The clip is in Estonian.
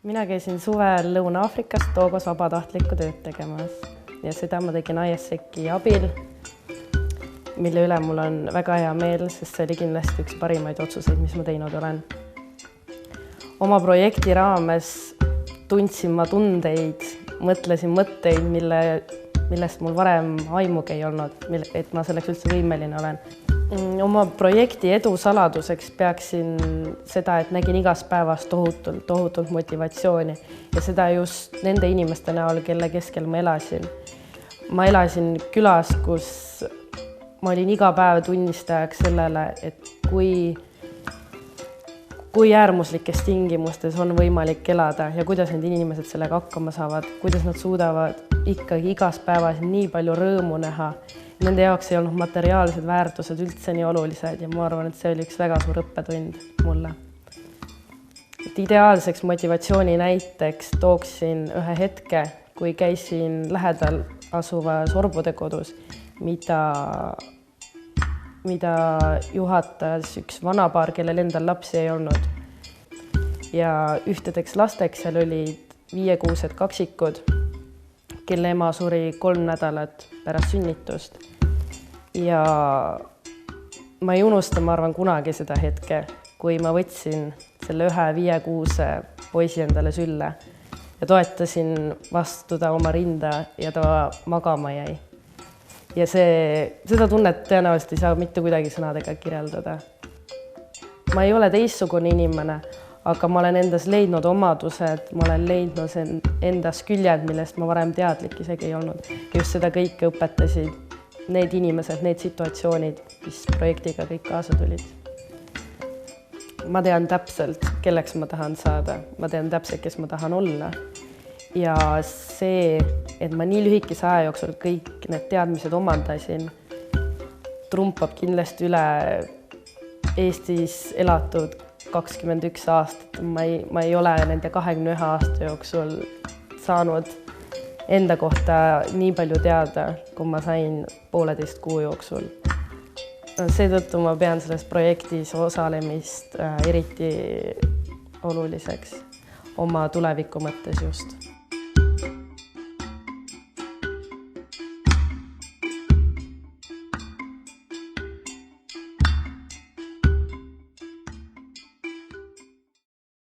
Mina käisin suvel Lõuna-Aafrikas Togos vabatahtlikku tööd tegemas ja seda ma tegin ISEC-i abil, mille üle mul on väga hea meel, sest see oli kindlasti üks parimaid otsuseid, mis ma teinud olen. Oma projekti raames tundsin ma tundeid, mõtlesin mõtteid, millest mul varem aimugi ei olnud, et ma selleks üldse võimeline olen. Oma projekti edu saladuseks peaksin seda, et nägin igas päevas tohutult motivatsiooni ja seda just nende inimeste näol, kelle keskel ma elasin. Ma elasin külas, kus ma olin iga päev tunnistajaks sellele, et kui äärmuslikes tingimustes on võimalik elada ja kuidas need inimesed sellega hakkama saavad, kuidas nad suudavad ikkagi igas päevas nii palju rõõmu näha. Nende jaoks ei olnud materiaalsed väärtused üldse nii olulised ja ma arvan, et see oli üks väga suur õppetund mulle. Ideaalseks motivatsiooni näiteks tooksin ühe hetke, kui käisin lähedal asuvas orbude kodus, mida juhatas üks vanapaar, kellel endal lapsi ei olnud. Ja ühtedeks lasteks seal olid 5-kuused kaksikud, kelle ema suri 3 nädalat pärast sünnitust. Ja ma ei unusta, ma arvan, kunagi seda hetke, kui ma võtsin selle ühe 5-kuuse poisi endale sülle ja toetasin vastu ta oma rinda ja ta magama jäi. Ja seda tunnet tõenäoliselt ei saa mitte kuidagi sõnadega kirjeldada. Ma ei ole teistsugune inimene, aga ma olen endas leidnud omadused, ma olen leidnud endas küljed, millest ma varem teadlik isegi ei olnud. Just seda kõike õpetasid need inimesed, need situatsioonid, mis projektiga kõik kaasa tulid. Ma tean täpselt, kelleks ma tahan saada, ma tean täpselt, kes ma tahan olla. Ja see, et ma nii lühikese aja jooksul kõik need teadmised omandasin, trumpab kindlasti üle Eestis elatud 21 aastat. Ma ei ole nende 21 aasta jooksul saanud enda kohta nii palju teada, kui ma sain 1,5 kuu jooksul. Seetõttu ma pean selles projektis osalemist eriti oluliseks oma tuleviku mõttes just.